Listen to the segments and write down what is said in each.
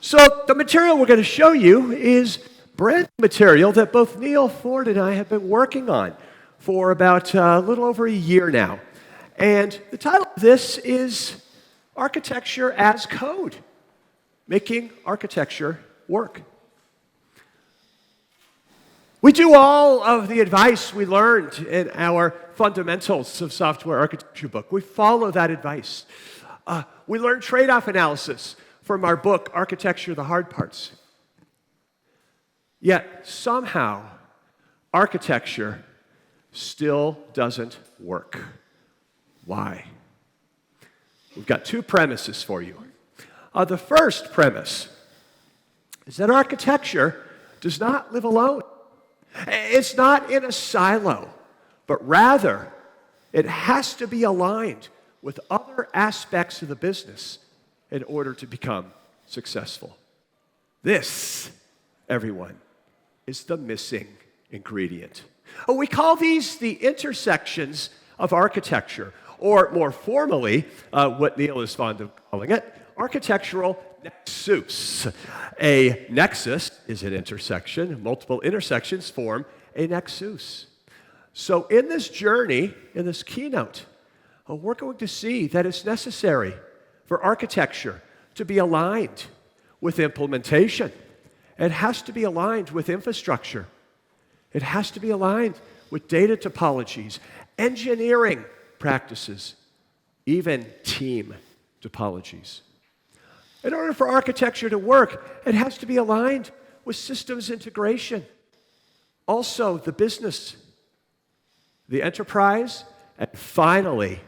So the material we're going to show you is brand new material that both Neal, Ford, and I have been working on for about a little over a year now. And the title of this is Architecture as Code, Making Architecture Work. We do all of the advice we learned in our Fundamentals of Software Architecture book. We follow that advice. We learn trade-off analysis from our book, Architecture, the Hard Parts. Yet, somehow, architecture still doesn't work. Why? We've got two premises for you. The first premise is that architecture does not live alone. It's not in a silo, but rather, it has to be aligned with other aspects of the business in order to become successful. This, everyone, is the missing ingredient. We call these the intersections of architecture, or more formally, what Neal is fond of calling it, architectural nexus. A nexus is an intersection. Multiple intersections form a nexus. So in this journey, in this keynote, we're going to see that it's necessary for architecture to be aligned with implementation. It has to be aligned with infrastructure. It has to be aligned with data topologies, engineering practices, even team topologies. In order for architecture to work, it has to be aligned with systems integration. Also, the business, the enterprise, and finally,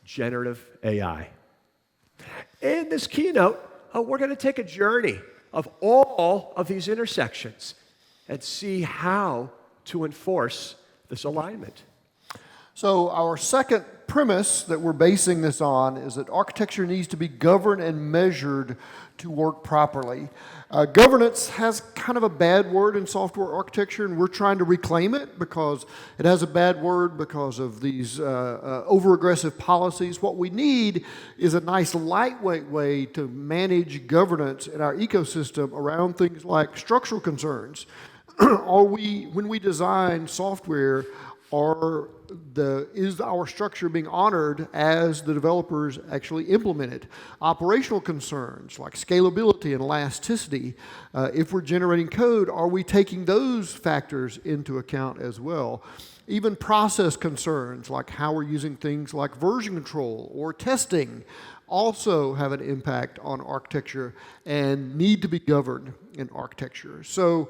generative AI. In this keynote, we're going to take a journey of all of these intersections and see how to enforce this alignment. So our second premise that we're basing this on is that architecture needs to be governed and measured to work properly. Governance has kind of a bad word in software architecture, and we're trying to reclaim it because it has a bad word because of these over-aggressive policies. What we need is a nice lightweight way to manage governance in our ecosystem around things like structural concerns. When we design software, is our structure being honored as the developers actually implement it? Operational concerns like scalability and elasticity. If we're generating code, are we taking those factors into account as well? Even process concerns like how we're using things like version control or testing also have an impact on architecture and need to be governed in architecture. So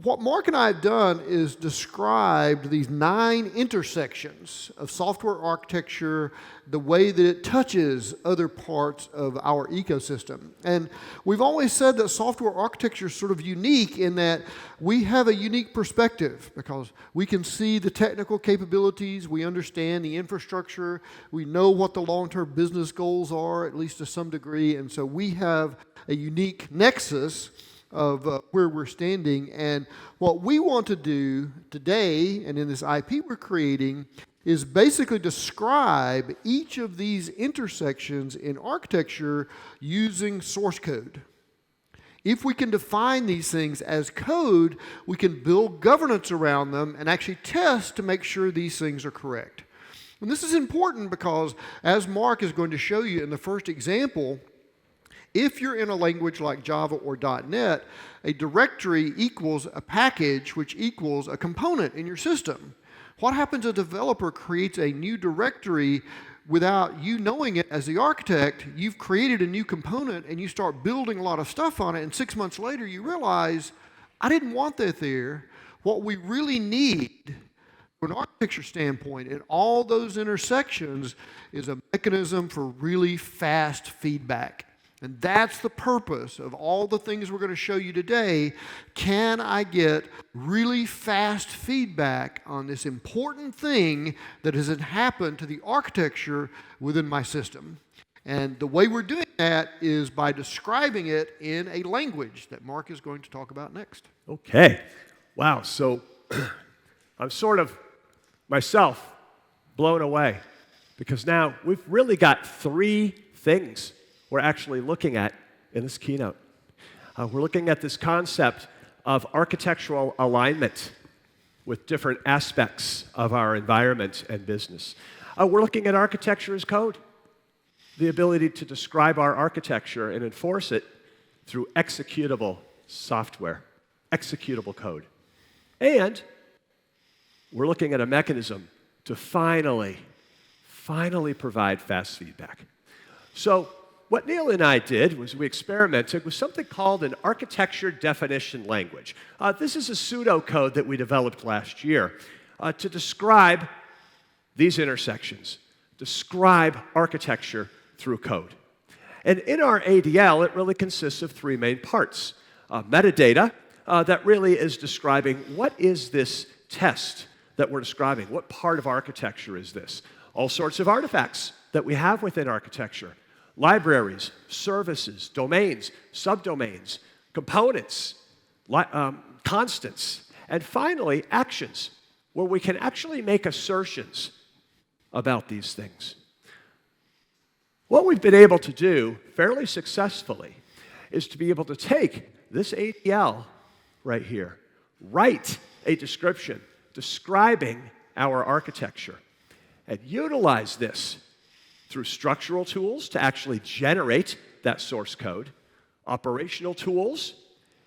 what Mark and I have done is described these 9 intersections of software architecture, the way that it touches other parts of our ecosystem. And we've always said that software architecture is sort of unique in that we have a unique perspective because we can see the technical capabilities, we understand the infrastructure, we know what the long-term business goals are, at least to some degree, and so we have a unique nexus of where we're standing. And what we want to do today, and in this IP we're creating, is basically describe each of these intersections in architecture using source code. If we can define these things as code, we can build governance around them and actually test to make sure these things are correct. And this is important because, as Mark is going to show you in the first example, if you're in a language like Java or .NET, a directory equals a package, which equals a component in your system. What happens if a developer creates a new directory without you knowing it as the architect? You've created a new component and you start building a lot of stuff on it, and 6 months later you realize, I didn't want that there. What we really need from an architecture standpoint in all those intersections is a mechanism for really fast feedback. And that's the purpose of all the things we're going to show you today. Can I get really fast feedback on this important thing that has happened to the architecture within my system? And the way we're doing that is by describing it in a language that Mark is going to talk about next. Okay. Wow. So I'm sort of, myself, blown away because now we've really got 3 things we're actually looking at in this keynote. We're looking at this concept of architectural alignment with different aspects of our environment and business. We're looking at architecture as code, the ability to describe our architecture and enforce it through executable software, executable code. And we're looking at a mechanism to finally provide fast feedback. So what Neal and I did was we experimented with something called an architecture definition language. This is a pseudocode that we developed last year to describe these intersections, describe architecture through code. And in our ADL, it really consists of three main parts. Metadata, that really is describing what is this test that we're describing, what part of architecture is this? All sorts of artifacts that we have within architecture. Libraries, services, domains, subdomains, components, constants, and finally, actions, where we can actually make assertions about these things. What we've been able to do fairly successfully is to be able to take this ADL right here, write a description describing our architecture, and utilize this through structural tools to actually generate that source code, operational tools,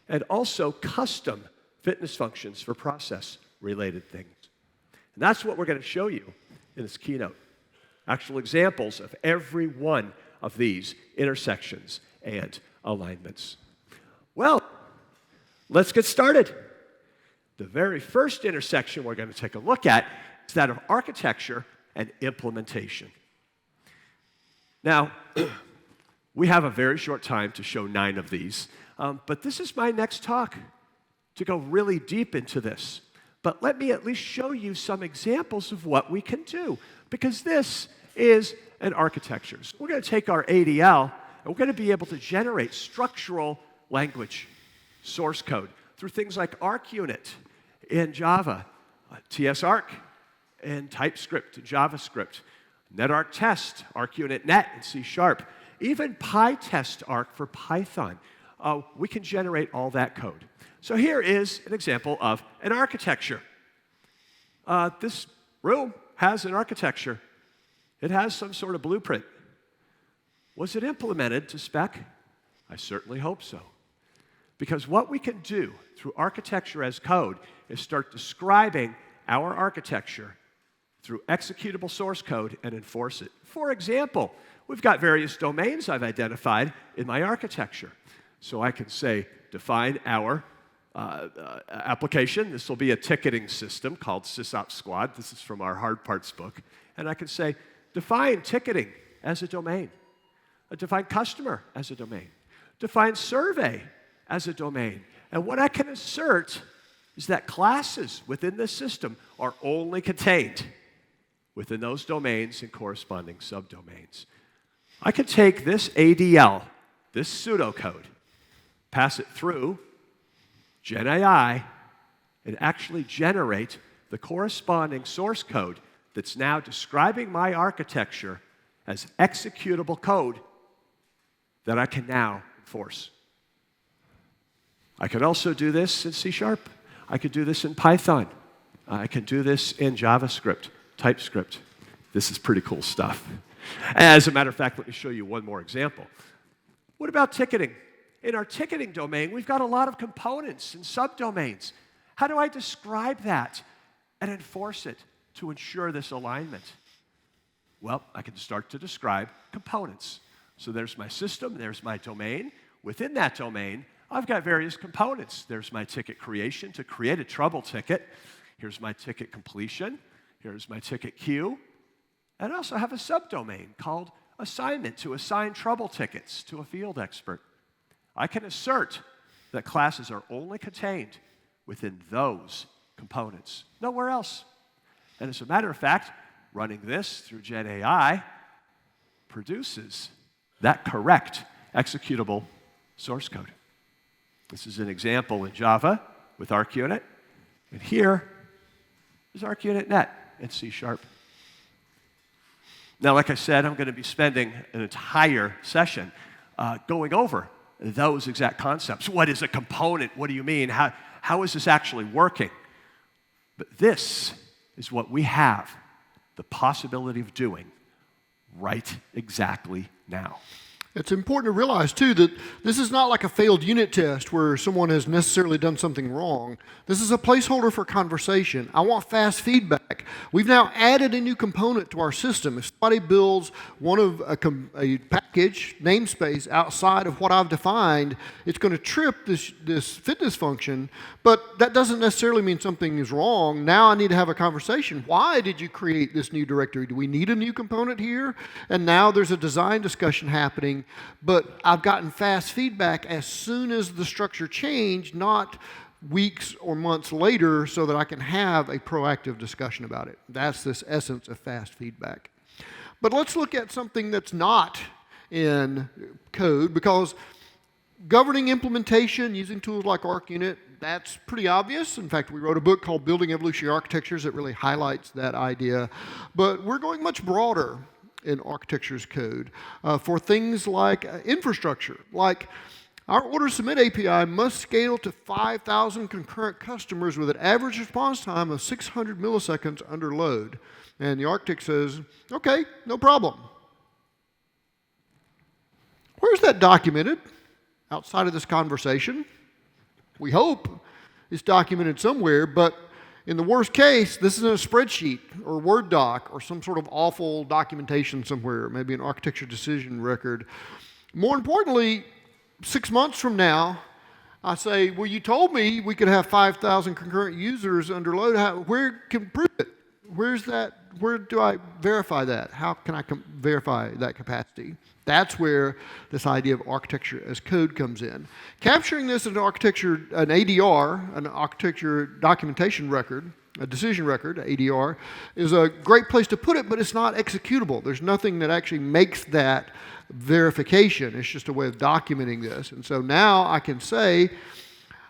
and also custom fitness functions for process-related things. And that's what we're going to show you in this keynote. Actual examples of every one of these intersections and alignments. Well, let's get started. The very first intersection we're going to take a look at is that of architecture and implementation. Now, we have a very short time to show 9 of these, but this is my next talk to go really deep into this. But let me at least show you some examples of what we can do, because this is an architecture. So we're going to take our ADL, and we're going to be able to generate structural language, source code, through things like ArcUnit in Java, TSArc in TypeScript and JavaScript, NetArcTest, ArcUnit Net in C#, even PyTestArc for Python. We can generate all that code. So here is an example of an architecture. This room has an architecture. It has some sort of blueprint. Was it implemented to spec? I certainly hope so. Because what we can do through architecture as code is start describing our architecture through executable source code and enforce it. For example, we've got various domains I've identified in my architecture. So I can say, define our application. This will be a ticketing system called SysOps Squad. This is from our hard parts book. And I can say, define ticketing as a domain. Define customer as a domain. Define survey as a domain. And what I can assert is that classes within this system are only contained within those domains and corresponding subdomains. I can take this ADL, this pseudocode, pass it through Gen AI, and actually generate the corresponding source code that's now describing my architecture as executable code that I can now enforce. I can also do this in C#. I could do this in Python. I can do this in JavaScript, TypeScript. This is pretty cool stuff. As a matter of fact, let me show you one more example. What about ticketing? In our ticketing domain, we've got a lot of components and subdomains. How do I describe that and enforce it to ensure this alignment? Well, I can start to describe components. So there's my system, there's my domain. Within that domain, I've got various components. There's my ticket creation to create a trouble ticket. Here's my ticket completion. Here's my ticket queue. And I also have a subdomain called assignment to assign trouble tickets to a field expert. I can assert that classes are only contained within those components, nowhere else. And as a matter of fact, running this through Gen AI produces that correct executable source code. This is an example in Java with ArcUnit, and here is ArcUnit Net in C#. Now, like I said, I'm going to be spending an entire session going over those exact concepts. What is a component? What do you mean? How is this actually working? But this is what we have the possibility of doing right exactly now. It's important to realize, too, that this is not like a failed unit test where someone has necessarily done something wrong. This is a placeholder for conversation. I want fast feedback. We've now added a new component to our system. If somebody builds one of a package, namespace, outside of what I've defined, it's going to trip this fitness function, but that doesn't necessarily mean something is wrong. Now I need to have a conversation. Why did you create this new directory? Do we need a new component here? And now there's a design discussion happening. But I've gotten fast feedback as soon as the structure changed, not weeks or months later, so that I can have a proactive discussion about it. That's this essence of fast feedback. But let's look at something that's not in code, because governing implementation using tools like ArcUnit, that's pretty obvious. In fact, we wrote a book called Building Evolutionary Architectures that really highlights that idea. But we're going much broader in architecture's code for things like infrastructure. Like our order submit API must scale to 5,000 concurrent customers with an average response time of 600 milliseconds under load. And the architect says, okay, no problem. Where's that documented outside of this conversation? We hope it's documented somewhere, but in the worst case, this is in a spreadsheet or Word doc or some sort of awful documentation somewhere, maybe an architecture decision record. More importantly, 6 months from now, I say, well, you told me we could have 5,000 concurrent users under load. Where can prove it? Where's that? Where do I verify that? How can I verify that capacity? That's where this idea of architecture as code comes in. Capturing this as an architecture, an ADR, an architecture documentation record, a decision record, ADR, is a great place to put it, but it's not executable. There's nothing that actually makes that verification. It's just a way of documenting this. And so now I can say,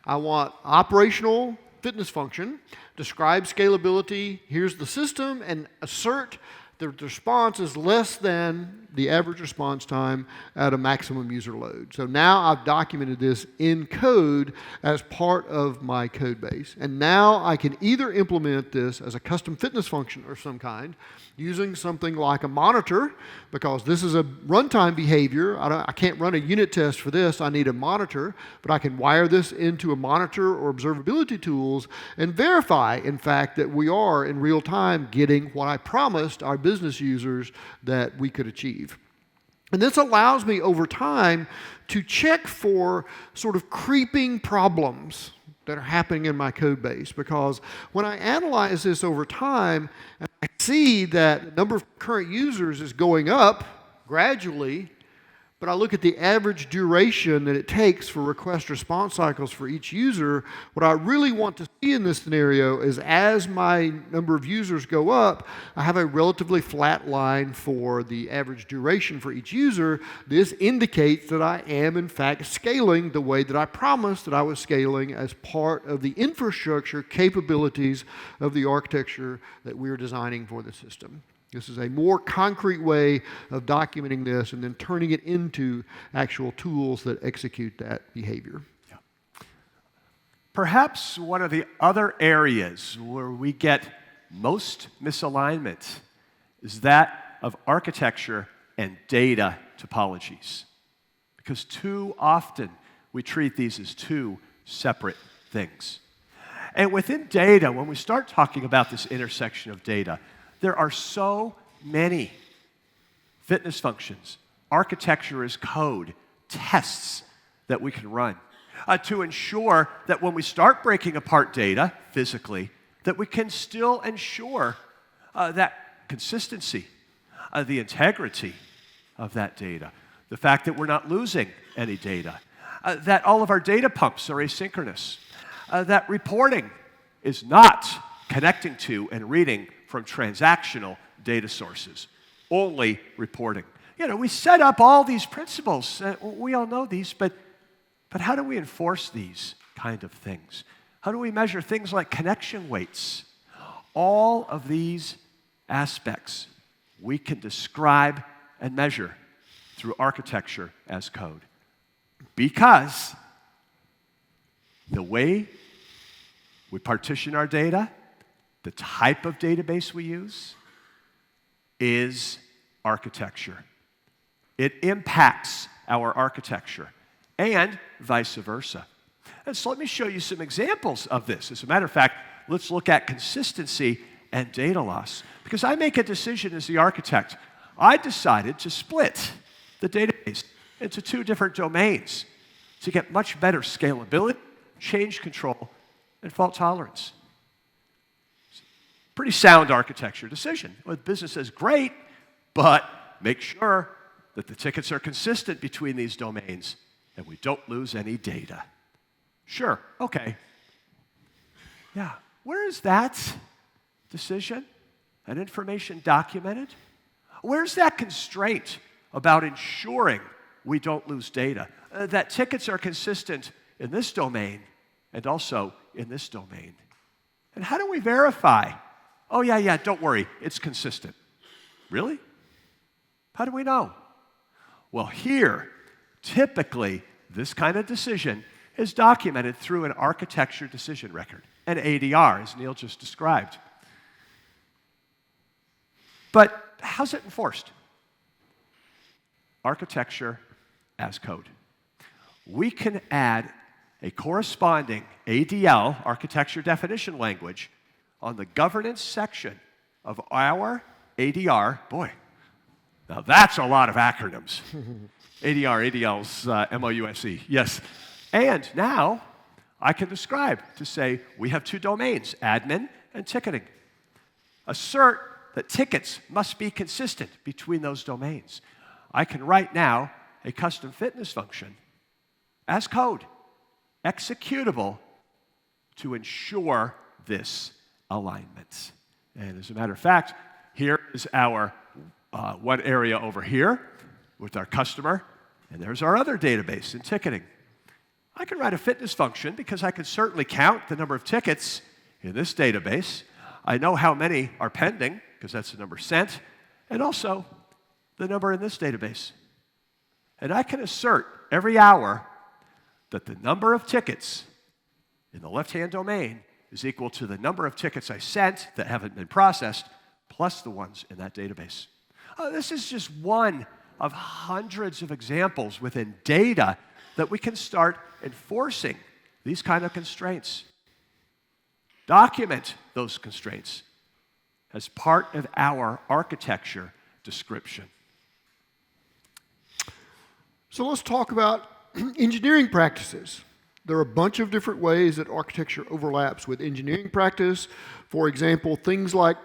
I want operational fitness function, describe scalability, here's the system, and assert the response is less than the average response time at a maximum user load. So now I've documented this in code as part of my code base. And now I can either implement this as a custom fitness function of some kind, using something like a monitor, because this is a runtime behavior. I can't run a unit test for this. I need a monitor, but I can wire this into a monitor or observability tools and verify, in fact, that we are in real time getting what I promised our business users that we could achieve. And this allows me over time to check for sort of creeping problems that are happening in my code base, because when I analyze this over time and I see that the number of current users is going up gradually, but I look at the average duration that it takes for request response cycles for each user, what I really want to see in this scenario is as my number of users go up, I have a relatively flat line for the average duration for each user. This indicates that I am in fact scaling the way that I promised that I was scaling as part of the infrastructure capabilities of the architecture that we're designing for the system. This is a more concrete way of documenting this and then turning it into actual tools that execute that behavior. Yeah. Perhaps one of the other areas where we get most misalignment is that of architecture and data topologies. Because too often we treat these as two separate things. And within data, when we start talking about this intersection of data, there are so many fitness functions, architecture as code, tests that we can run to ensure that when we start breaking apart data physically, that we can still ensure that consistency, the integrity of that data, the fact that we're not losing any data, that all of our data pumps are asynchronous, that reporting is not connecting to and reading from transactional data sources, only reporting. You know, we set up all these principles. We all know these, but how do we enforce these kind of things? How do we measure things like connection weights? All of these aspects we can describe and measure through architecture as code. Because the way we partition our data, the type of database we use, is architecture. It impacts our architecture, and vice versa. And so let me show you some examples of this. As a matter of fact, let's look at consistency and data loss. Because I make a decision as the architect. I decided to split the database into two different domains to get much better scalability, change control, and fault tolerance. Pretty sound architecture decision. Well, the business says, great, but make sure that the tickets are consistent between these domains and we don't lose any data. Sure, okay. Yeah, where is that decision and information documented? Where's that constraint about ensuring we don't lose data? That tickets are consistent in this domain and also in this domain. And how do we verify? Oh, yeah, don't worry, it's consistent. Really? How do we know? Well, here, typically, this kind of decision is documented through an architecture decision record, an ADR, as Neal just described. But how's it enforced? Architecture as code. We can add a corresponding ADL, architecture definition language, on the governance section of our ADR. Boy, now that's a lot of acronyms. ADR, ADL's MOUSE, yes. And now I can describe to say we have two domains, admin and ticketing. Assert that tickets must be consistent between those domains. I can write now a custom fitness function as code, executable, to ensure this alignment. And as a matter of fact, here is our one area over here with our customer, and there's our other database in ticketing. I can write a fitness function because I can certainly count the number of tickets in this database. I know how many are pending because that's the number sent, and also the number in this database. And I can assert every hour that the number of tickets in the left-hand domain is equal to the number of tickets I sent that haven't been processed, plus the ones in that database. This is just one of hundreds of examples within data that we can start enforcing these kind of constraints. Document those constraints as part of our architecture description. So let's talk about engineering practices. There are a bunch of different ways that architecture overlaps with engineering practice. For example, things like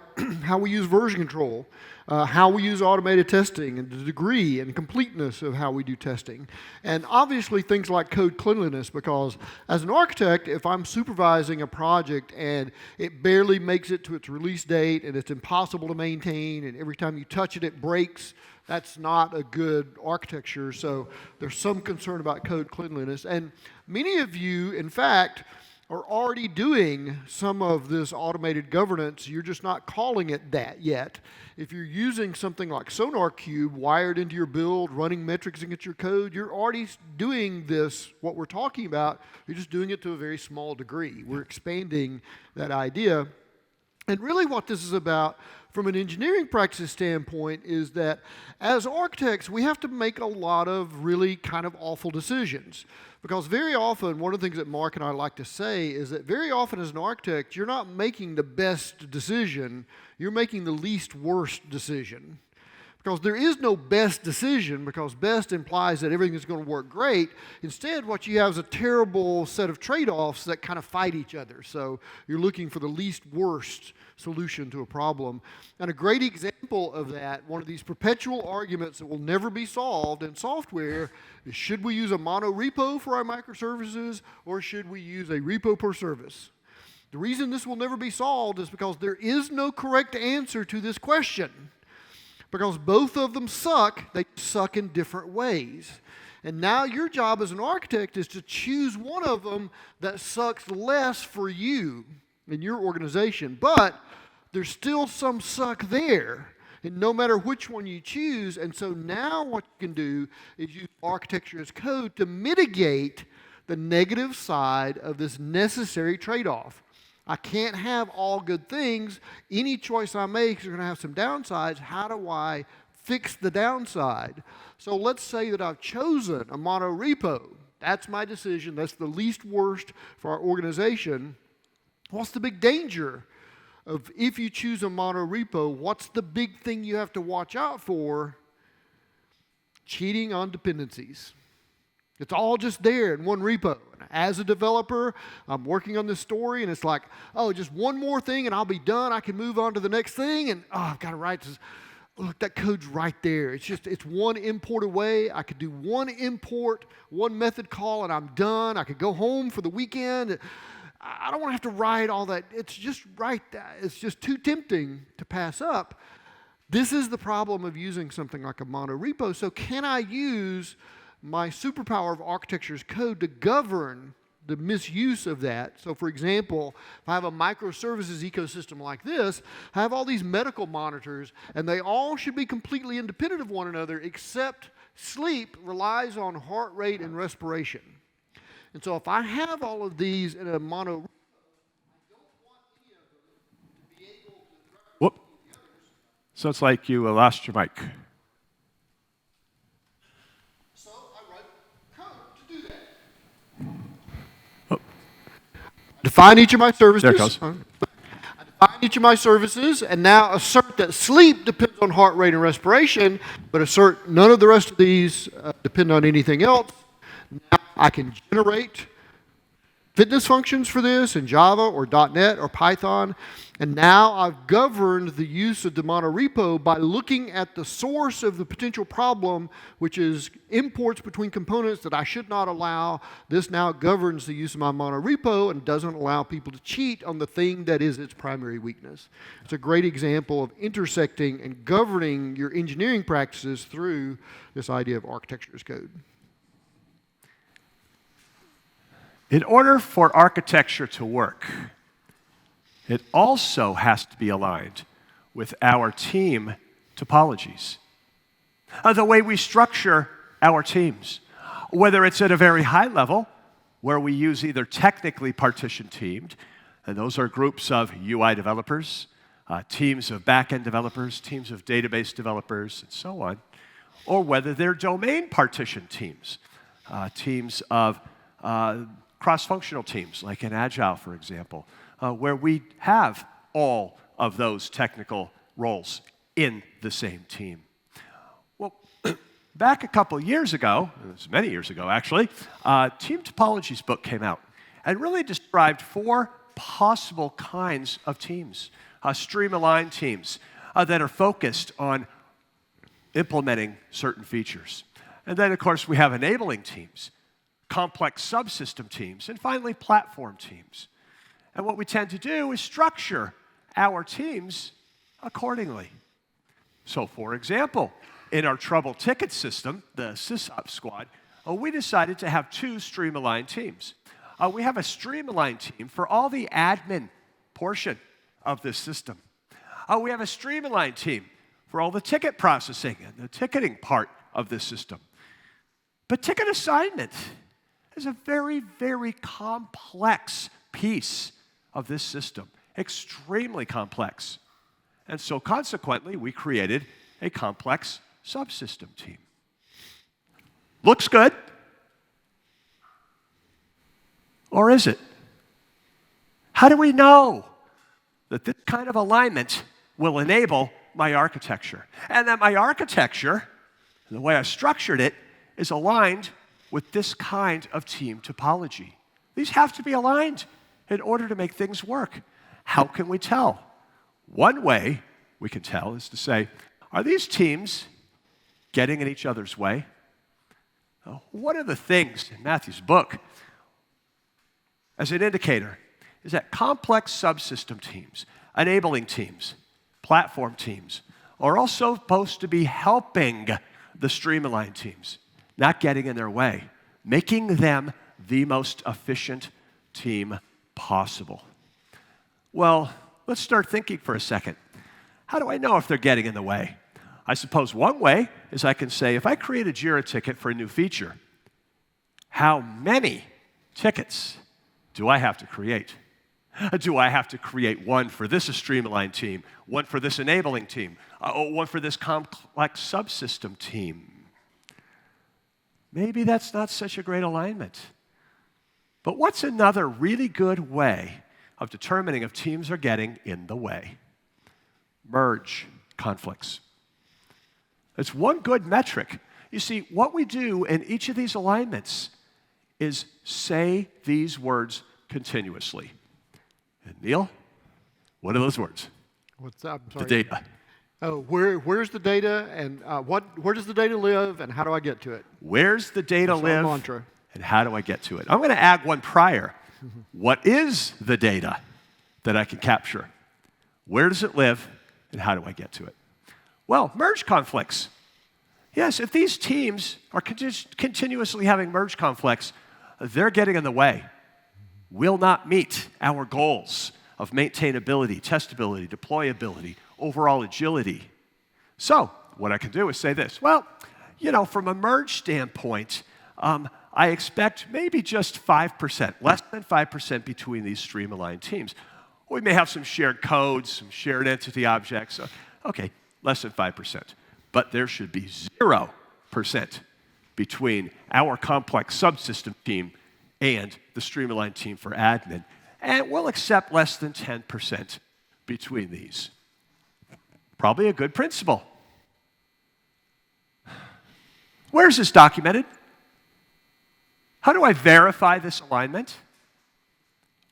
how we use version control, how we use automated testing, and the degree and completeness of how we do testing. And obviously things like code cleanliness, because as an architect, if I'm supervising a project and it barely makes it to its release date and it's impossible to maintain and every time you touch it, it breaks, that's not a good architecture. So there's some concern about code cleanliness. And many of you, in fact, are already doing some of this automated governance. You're just not calling it that yet. If you're using something like SonarQube wired into your build, running metrics against your code, you're already doing this, what we're talking about. You're just doing it to a very small degree. We're expanding that idea. And really what this is about from an engineering practice standpoint is that as architects, we have to make a lot of really kind of awful decisions. Because very often, one of the things that Mark and I like to say is that very often as an architect, you're not making the best decision, you're making the least worst decision. Because there is no best decision, because best implies that everything is going to work great. Instead, what you have is a terrible set of trade-offs that kind of fight each other. So you're looking for the least worst solution to a problem. And a great example of that, one of these perpetual arguments that will never be solved in software, is should we use a mono-repo for our microservices, or should we use a repo per service? The reason this will never be solved is because there is no correct answer to this question. Because both of them suck, they suck in different ways. And now your job as an architect is to choose one of them that sucks less for you in your organization. But there's still some suck there. And no matter which one you choose, and so now what you can do is use architecture as code to mitigate the negative side of this necessary trade-off. I can't have all good things. Any choice I make is going to have some downsides. How do I fix the downside? So let's say that I've chosen a monorepo. That's my decision. That's the least worst for our organization. What's the big danger of if you choose a monorepo? What's the big thing you have to watch out for? Cheating on dependencies. It's all just there in one repo. As a developer, I'm working on this story, and it's like, oh, just one more thing, and I'll be done. I can move on to the next thing, and oh, I've got to write this. Look, that code's right there. It's one import away. I could do one import, one method call, and I'm done. I could go home for the weekend. I don't want to have to write all that. It's just right. It's just too tempting to pass up. This is the problem of using something like a monorepo. So can I use my superpower of architecture's code to govern the misuse of that? So for example, if I have a microservices ecosystem like this, I have all these medical monitors, and they all should be completely independent of one another, except sleep relies on heart rate and respiration. And so if I have all of these in a mono, Whoop. So it's like you lost your mic. so I write code to do that. Oh, Define each of my services. there it goes. I define each of my services, and now assert that sleep depends on heart rate and respiration, but assert none of the rest of these depend on anything else. Now I can generate fitness functions for this in Java or .NET or Python, and now I've governed the use of the monorepo by looking at the source of the potential problem, which is imports between components that I should not allow. This now governs the use of my monorepo and doesn't allow people to cheat on the thing that is its primary weakness. It's a great example of intersecting and governing your engineering practices through this idea of architecture as code. In order for architecture to work, it also has to be aligned with our team topologies. The way we structure our teams, whether it's at a very high level, where we use either technically partition teamed, and those are groups of UI developers, teams of back-end developers, teams of database developers, and so on, or whether they're domain partition teams, teams of cross-functional teams, like in Agile, for example, where we have all of those technical roles in the same team. Well, back a couple years ago, it was many years ago actually, Team Topologies book came out and really described 4 possible kinds of teams, stream-aligned teams that are focused on implementing certain features. And then, of course, we have enabling teams, complex subsystem teams, and finally, platform teams. And what we tend to do is structure our teams accordingly. So, for example, in our trouble ticket system, the SysOps squad, we decided to have 2 stream-aligned teams. We have a stream-aligned team for all the admin portion of this system. We have a stream-aligned team for all the ticket processing and the ticketing part of this system. But ticket assignment is a very, very complex piece of this system, extremely complex. And so consequently, we created a complex subsystem team. Looks good. Or is it? How do we know that this kind of alignment will enable my architecture? And that my architecture, the way I structured it, is aligned with this kind of team topology. These have to be aligned in order to make things work. How can we tell? One way we can tell is to say, are these teams getting in each other's way? One of the things in Matthew's book, as an indicator, is that complex subsystem teams, enabling teams, platform teams, are also supposed to be helping the stream-aligned teams, not getting in their way, making them the most efficient team possible. Well, let's start thinking for a second. How do I know if they're getting in the way? I suppose one way is I can say, if I create a JIRA ticket for a new feature, how many tickets do I have to create? Do I have to create one for this streamline team, one for this enabling team, one for this complex subsystem team? Maybe that's not such a great alignment. But what's another really good way of determining if teams are getting in the way? Merge conflicts. It's one good metric. You see, what we do in each of these alignments is say these words continuously. And Neal, what are those words? What's up? The data. Oh, where's the data, and where does the data live, and how do I get to it? Where's the data That's our live, mantra. and how do I get to it? I'm going to add one prior. What is the data that I can capture? Where does it live, and how do I get to it? Well, merge conflicts. Yes, if these teams are continuously having merge conflicts, they're getting in the way. Will not meet our goals of maintainability, testability, deployability, overall agility. So what I can do is say this. Well, from a merge standpoint, I expect maybe just 5%, less than 5% between these stream-aligned teams. We may have some shared codes, some shared entity objects. Okay, less than 5%. But there should be 0% between our complex subsystem team and the stream-aligned team for admin. And we'll accept less than 10% between these. Probably a good principle. Where is this documented? How do I verify this alignment?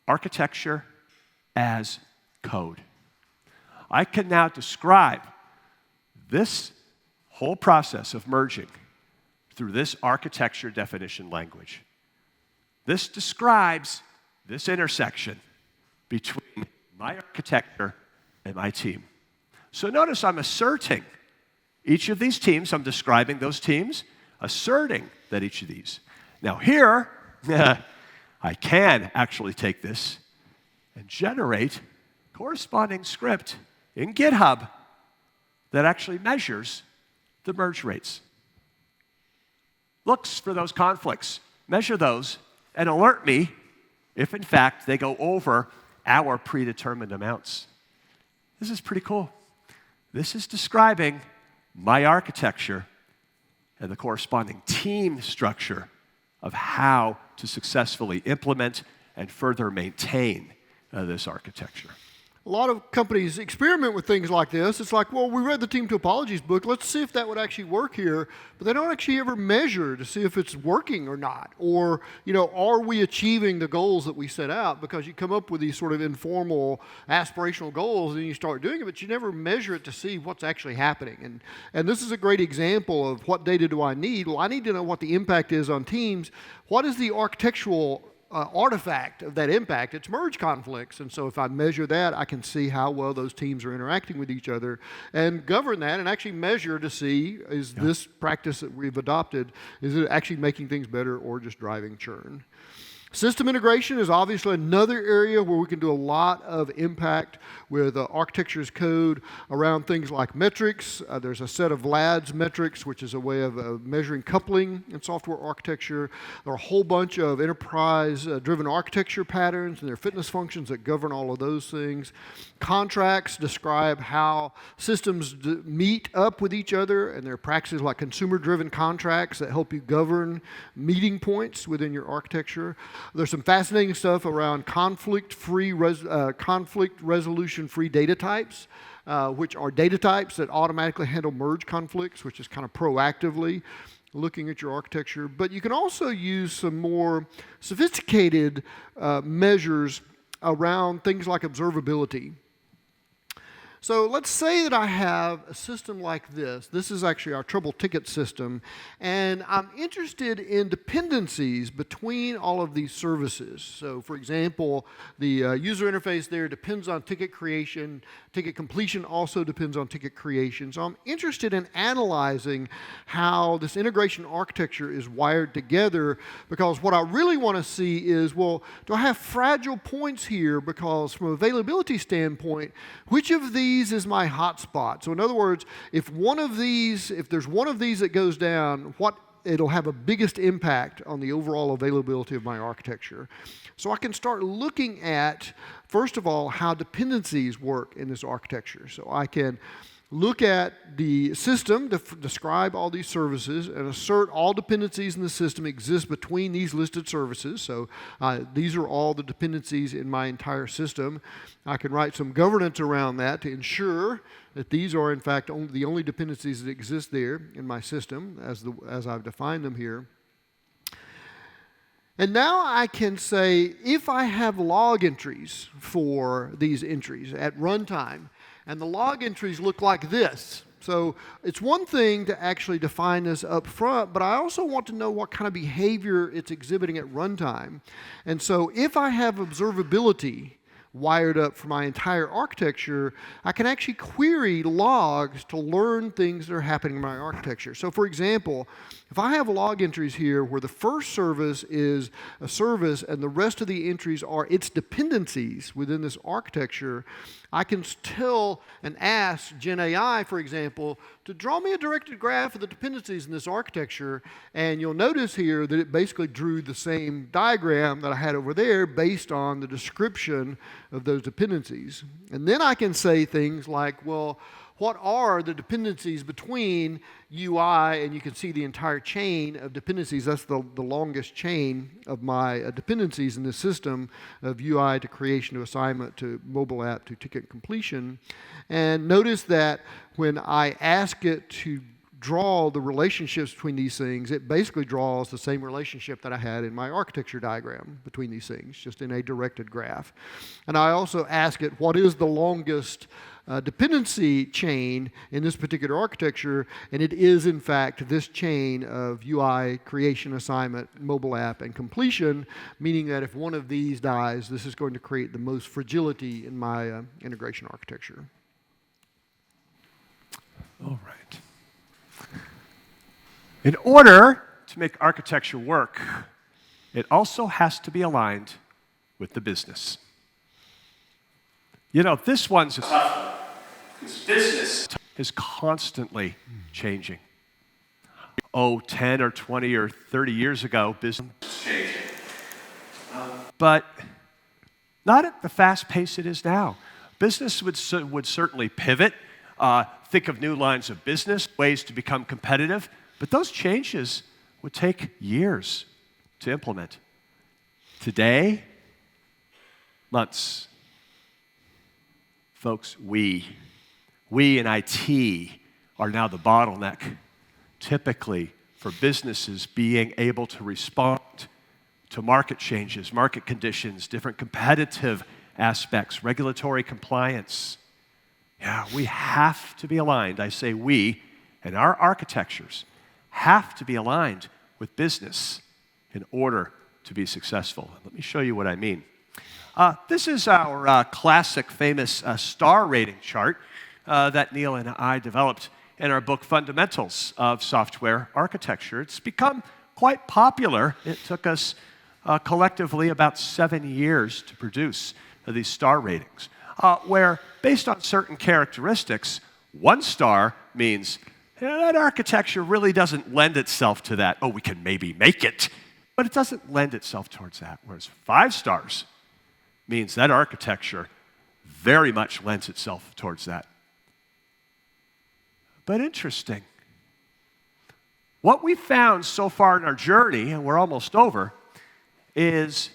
Architecture as code. I can now describe this whole process of merging through this architecture definition language. This describes this intersection between my architecture and my team. So notice I'm asserting each of these teams, I'm describing those teams, asserting that each of these. Now here, I can actually take this and generate corresponding script in GitHub that actually measures the merge rates. Looks for those conflicts, measure those, and alert me if, in fact, they go over our predetermined amounts. This is pretty cool. This is describing my architecture and the corresponding team structure of how to successfully implement and further maintain this architecture. A lot of companies experiment with things like this. It's like, well, we read the team topologies book. Let's see if that would actually work here. But they don't actually ever measure to see if it's working or not. Or, are we achieving the goals that we set out? Because you come up with these sort of informal, aspirational goals, and you start doing it, but you never measure it to see what's actually happening. And this is a great example of what data do I need? Well, I need to know what the impact is on teams. What is the architectural artifact of that impact? It's merge conflicts. And so if I measure that, I can see how well those teams are interacting with each other and govern that and actually measure to see, is this practice that we've adopted, is it actually making things better or just driving churn? System integration is obviously another area where we can do a lot of impact with architecture as code around things like metrics. There's a set of LADS metrics, which is a way of measuring coupling in software architecture. There are a whole bunch of enterprise-driven architecture patterns and their fitness functions that govern all of those things. Contracts describe how systems meet up with each other, and there are practices like consumer-driven contracts that help you govern meeting points within your architecture. There's some fascinating stuff around conflict resolution-free data types, which are data types that automatically handle merge conflicts, which is kind of proactively looking at your architecture. But you can also use some more sophisticated measures around things like observability. So let's say that I have a system like this. This is actually our trouble ticket system, and I'm interested in dependencies between all of these services. So for example, the user interface there depends on ticket creation. Ticket completion also depends on ticket creation. So I'm interested in analyzing how this integration architecture is wired together, because what I really want to see is, well, do I have fragile points here? Because from an availability standpoint, which of these these is my hotspot. So in other words, if there's one of these that goes down, it'll have a biggest impact on the overall availability of my architecture. So I can start looking at, first of all, how dependencies work in this architecture. So I can look at the system, describe all these services, and assert all dependencies in the system exist between these listed services. So these are all the dependencies in my entire system. I can write some governance around that to ensure that these are, in fact, the only dependencies that exist there in my system as I've defined them here. And now I can say, if I have log entries for these entries at runtime, and the log entries look like this. So it's one thing to actually define this up front, but I also want to know what kind of behavior it's exhibiting at runtime. And so if I have observability wired up for my entire architecture, I can actually query logs to learn things that are happening in my architecture. So for example, if I have log entries here where the first service is a service and the rest of the entries are its dependencies within this architecture, I can tell and ask Gen AI, for example, to draw me a directed graph of the dependencies in this architecture, and you'll notice here that it basically drew the same diagram that I had over there based on the description of those dependencies. And then I can say things like, well, what are the dependencies between UI, and you can see the entire chain of dependencies. That's the longest chain of my dependencies in this system, of UI to creation to assignment to mobile app to ticket completion. And notice that when I ask it to draw the relationships between these things, it basically draws the same relationship that I had in my architecture diagram between these things, just in a directed graph. And I also ask it, what is the longest dependency chain in this particular architecture? And it is, in fact, this chain of UI, creation, assignment, mobile app, and completion, meaning that if one of these dies, this is going to create the most fragility in my integration architecture. All right. In order to make architecture work, it also has to be aligned with the business. You know, this one's a tough one, because business is constantly changing. 10 or 20 or 30 years ago, business was changing. But not at the fast pace it is now. Business would certainly pivot, think of new lines of business, ways to become competitive, but those changes would take years to implement. Today, months. Folks, we in IT are now the bottleneck, typically for businesses being able to respond to market changes, market conditions, different competitive aspects, regulatory compliance. Yeah, we have to be aligned. I say we, and our architectures have to be aligned with business in order to be successful. Let me show you what I mean. This is our classic, famous star rating chart that Neal and I developed in our book, Fundamentals of Software Architecture. It's become quite popular. It took us collectively about 7 years to produce these star ratings, where based on certain characteristics, 1 star means that architecture really doesn't lend itself to that. Oh, we can maybe make it, but it doesn't lend itself towards that. Whereas 5 stars means that architecture very much lends itself towards that. But interesting. What we found so far in our journey, and we're almost over, is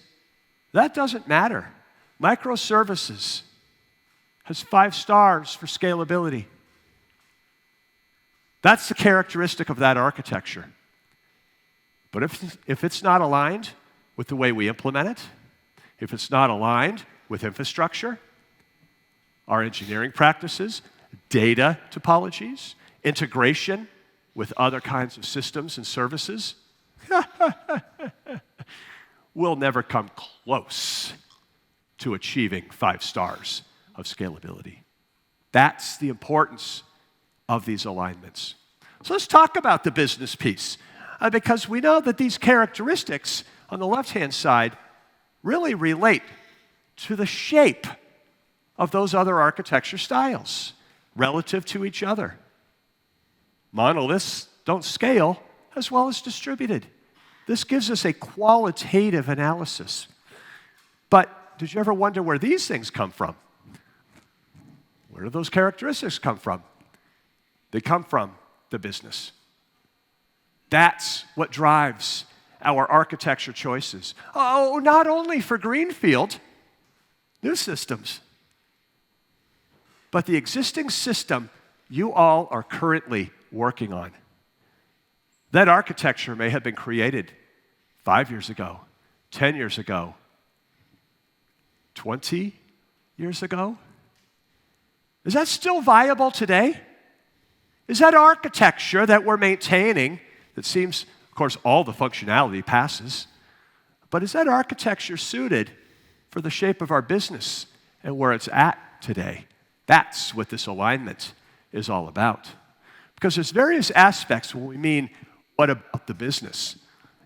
that doesn't matter. Microservices has 5 stars for scalability. That's the characteristic of that architecture. But if it's not aligned with the way we implement it, if it's not aligned with infrastructure, our engineering practices, data topologies, integration with other kinds of systems and services, we'll never come close to achieving 5 stars of scalability. That's the importance of these alignments. So let's talk about the business piece, because we know that these characteristics on the left-hand side really relate to the shape of those other architecture styles relative to each other. Monoliths don't scale as well as distributed. This gives us a qualitative analysis. But did you ever wonder where these things come from? Where do those characteristics come from? They come from the business. That's what drives our architecture choices. Oh, not only for greenfield, new systems, but the existing system you all are currently working on. That architecture may have been created 5 years ago, 10 years ago, 20 years ago. Is that still viable today? Is that architecture that we're maintaining that seems, of course, all the functionality passes, but is that architecture suited for the shape of our business and where it's at today? That's what this alignment is all about. Because there's various aspects when we mean, what about the business?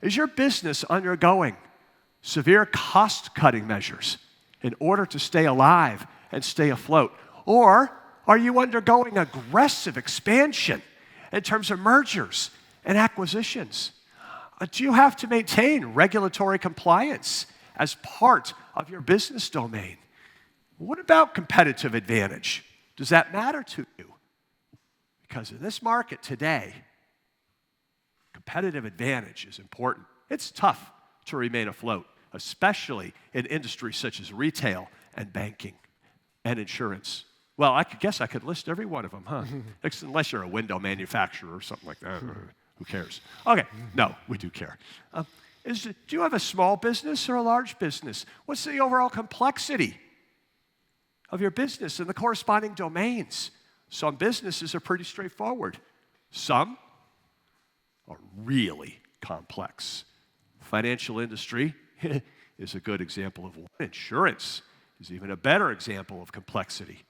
Is your business undergoing severe cost-cutting measures in order to stay alive and stay afloat? Or are you undergoing aggressive expansion in terms of mergers and acquisitions? Do you have to maintain regulatory compliance as part of your business domain? What about competitive advantage? Does that matter to you? Because in this market today, competitive advantage is important. It's tough to remain afloat, especially in industries such as retail and banking and insurance. Well, I guess I could list every one of them, huh? Unless you're a window manufacturer or something like that. Who cares? Okay, no, we do care. Do you have a small business or a large business? What's the overall complexity of your business and the corresponding domains? Some businesses are pretty straightforward. Some are really complex. Financial industry is a good example of one. Insurance is even a better example of complexity.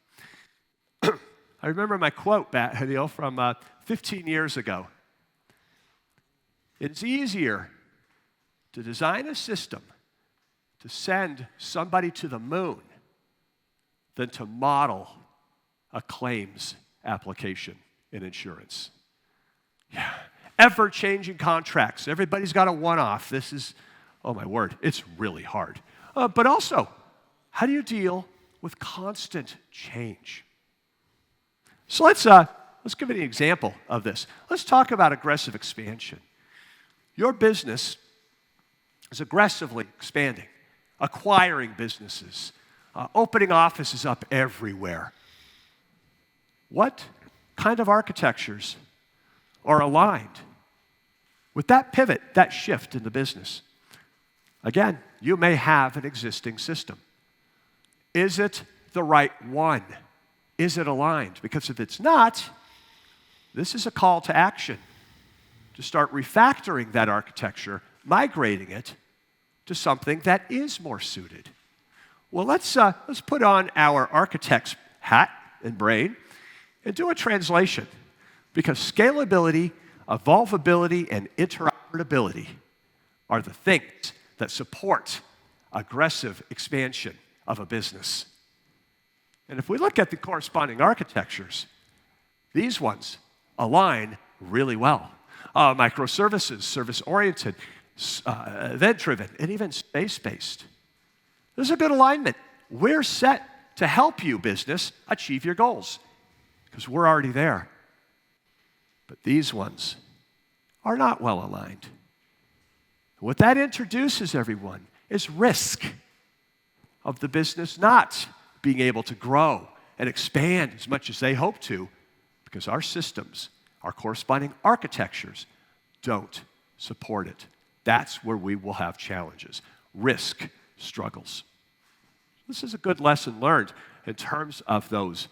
I remember my quote, Neal, from 15 years ago. It's easier to design a system to send somebody to the moon than to model a claims application in insurance. Yeah. Ever-changing contracts. Everybody's got a one-off. This is, oh my word, it's really hard. But also, how do you deal with constant change? So let's give it an example of this. Let's talk about aggressive expansion. Your business is aggressively expanding, acquiring businesses, opening offices up everywhere. What kind of architectures are aligned with that pivot, that shift in the business? Again, you may have an existing system. Is it the right one? Is it aligned? Because if it's not, this is a call to action to start refactoring that architecture, migrating it to something that is more suited. Well, let's put on our architect's hat and brain and do a translation, because scalability, evolvability, and interoperability are the things that support aggressive expansion of a business. And if we look at the corresponding architectures, these ones align really well. Microservices, service-oriented, event-driven, and even space-based. There's a good alignment. We're set to help you, business, achieve your goals, because we're already there. But these ones are not well aligned. What that introduces, everyone, is risk of the business not being able to grow and expand as much as they hope to, because our systems, our corresponding architectures, don't support it. That's where we will have challenges, risk struggles. This is a good lesson learned in terms of those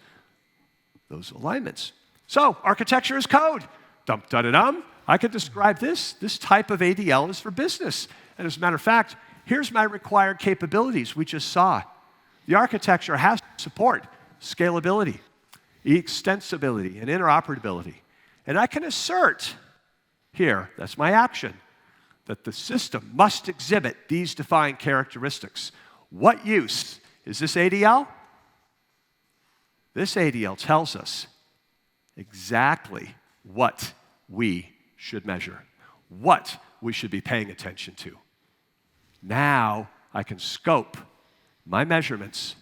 alignments. So, architecture is code. Dum-da-da-dum. I could describe this. This type of ADL is for business. And as a matter of fact, here's my required capabilities we just saw. The architecture has to support scalability, extensibility, and interoperability. And I can assert here, that's my action, that the system must exhibit these defined characteristics. What use is this ADL? This ADL tells us exactly what we should measure, what we should be paying attention to. Now I can scope my measurements,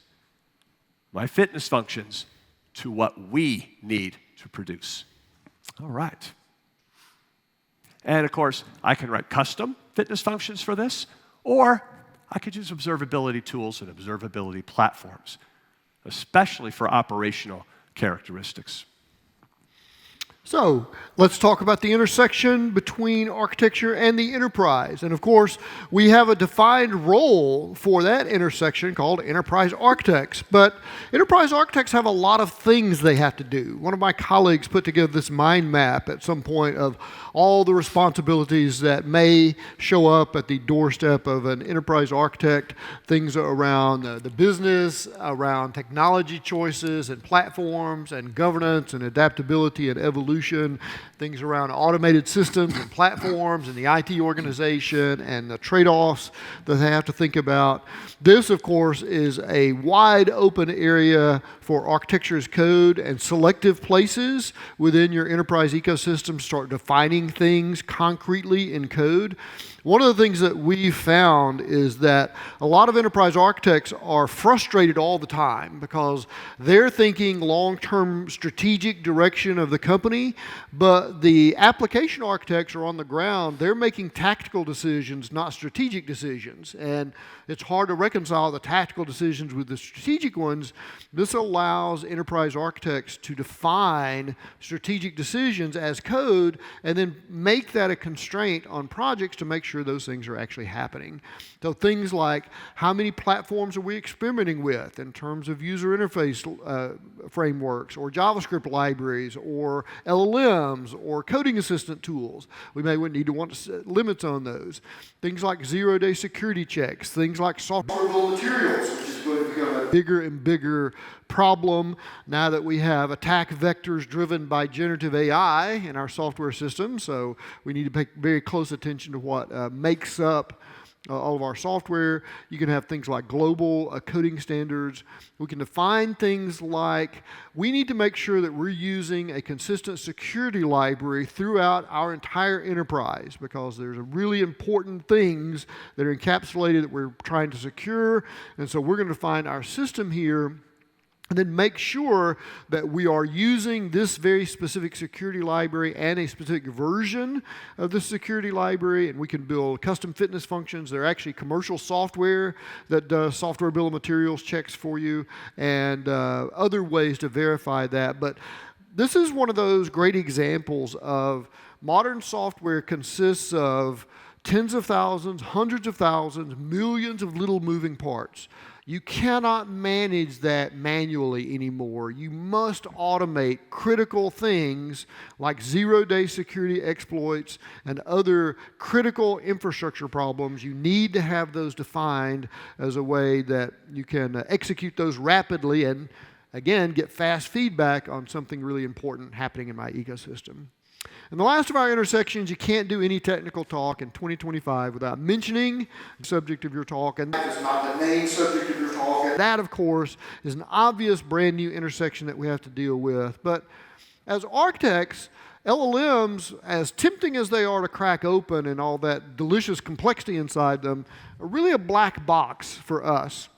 my fitness functions, to what we need to produce. All right. And of course, I can write custom fitness functions for this, or I could use observability tools and observability platforms, especially for operational characteristics. So let's talk about the intersection between architecture and the enterprise. And of course, we have a defined role for that intersection called enterprise architects. But enterprise architects have a lot of things they have to do. One of my colleagues put together this mind map at some point of all the responsibilities that may show up at the doorstep of an enterprise architect, things around the business, around technology choices and platforms and governance and adaptability and evolution, things around automated systems and platforms and the IT organization and the trade-offs that they have to think about. This, of course, is a wide open area for architecture as code and selective places within your enterprise ecosystem. Start defining things concretely in code. One of the things that we've found is that a lot of enterprise architects are frustrated all the time because they're thinking long-term strategic direction of the company, but the application architects are on the ground. They're making tactical decisions, not strategic decisions. And it's hard to reconcile the tactical decisions with the strategic ones. This allows enterprise architects to define strategic decisions as code and then make that a constraint on projects to make sure those things are actually happening. So things like how many platforms are we experimenting with in terms of user interface frameworks or JavaScript libraries or LLMs or coding assistant tools. We may need to want to set limits on those. Things like zero-day security checks, things like software materials, which is going to become a bigger and bigger problem now that we have attack vectors driven by generative AI in our software system. So we need to pay very close attention to what makes up all of our software. You can have things like global coding standards. We can define things like we need to make sure that we're using a consistent security library throughout our entire enterprise because there's really important things that are encapsulated that we're trying to secure. And so we're going to define our system here and then make sure that we are using this very specific security library and a specific version of the security library, and we can build custom fitness functions. They're actually commercial software that does software bill of materials checks for you and other ways to verify that. But this is one of those great examples of modern software consists of tens of thousands, hundreds of thousands, millions of little moving parts. You cannot manage that manually anymore. You must automate critical things like zero-day security exploits and other critical infrastructure problems. You need to have those defined as a way that you can execute those rapidly and, again, get fast feedback on something really important happening in my ecosystem. And the last of our intersections, you can't do any technical talk in 2025 without mentioning the subject of your talk. And that is not the main subject of your talk. And that, of course, is an obvious brand new intersection that we have to deal with. But as architects, LLMs, as tempting as they are to crack open and all that delicious complexity inside them, are really a black box for us.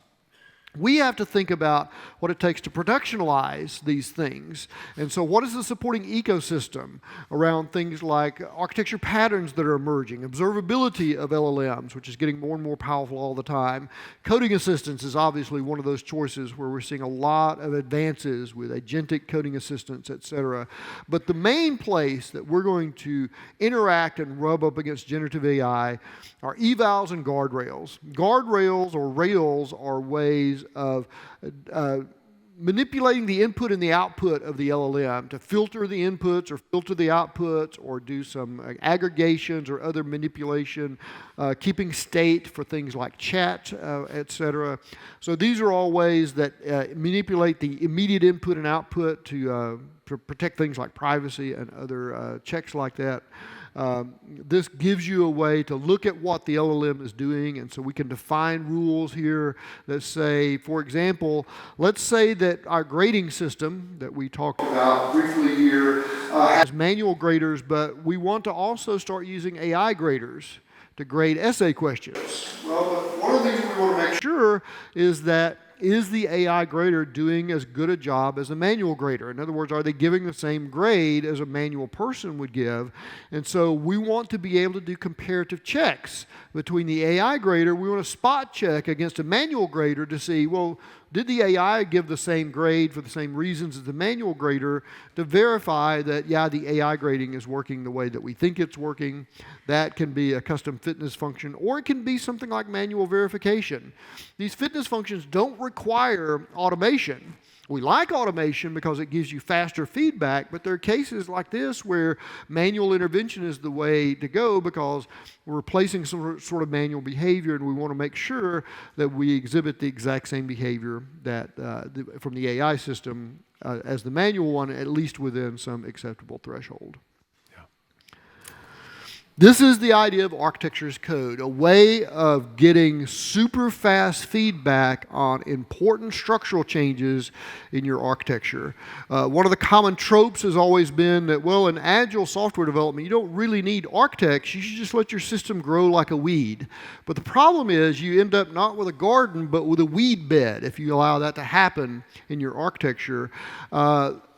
We have to think about what it takes to productionalize these things. And so what is the supporting ecosystem around things like architecture patterns that are emerging, observability of LLMs, which is getting more and more powerful all the time. Coding assistance is obviously one of those choices where we're seeing a lot of advances with agentic coding assistants, et cetera. But the main place that we're going to interact and rub up against generative AI are evals and guardrails. Guardrails or rails are ways of manipulating the input and the output of the LLM to filter the inputs or filter the outputs or do some aggregations or other manipulation, keeping state for things like chat, etc. So these are all ways that manipulate the immediate input and output to protect things like privacy and other checks like that. This gives you a way to look at what the LLM is doing, and so we can define rules here that say, for example, let's say that our grading system that we talked about briefly here has manual graders, but we want to also start using AI graders to grade essay questions. Well, but one of the things we want to make sure is that is the AI grader doing as good a job as a manual grader? In other words, are they giving the same grade as a manual person would give? And so we want to be able to do comparative checks between the AI grader. We want to spot check against a manual grader to see, well, did the AI give the same grade for the same reasons as the manual grader, to verify that, yeah, the AI grading is working the way that we think it's working. That can be a custom fitness function, or it can be something like manual verification. These fitness functions don't require automation. We like automation because it gives you faster feedback, but there are cases like this where manual intervention is the way to go because we're replacing some sort of manual behavior, and we want to make sure that we exhibit the exact same behavior that from the AI system as the manual one, at least within some acceptable threshold. This is the idea of architecture as code, a way of getting super fast feedback on important structural changes in your architecture. One of the common tropes has always been that, well, in agile software development, you don't really need architects. You should just let your system grow like a weed. But the problem is you end up not with a garden, but with a weed bed if you allow that to happen in your architecture.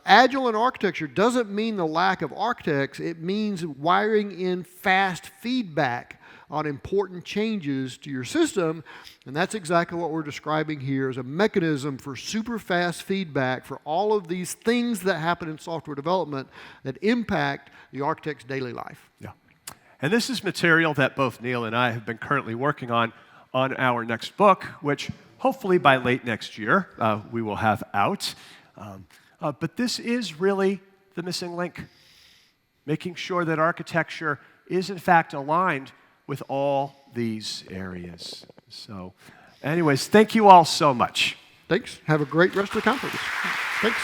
Agile in architecture doesn't mean the lack of architects. It means wiring in fast feedback on important changes to your system. And that's exactly what we're describing here as a mechanism for super fast feedback for all of these things that happen in software development that impact the architect's daily life. Yeah. And this is material that both Neal and I have been currently working on our next book, which hopefully by late next year we will have out. But this is really the missing link, making sure that architecture is in fact aligned with all these areas. So anyways, thank you all so much. Thanks. Have a great rest of the conference. Thanks.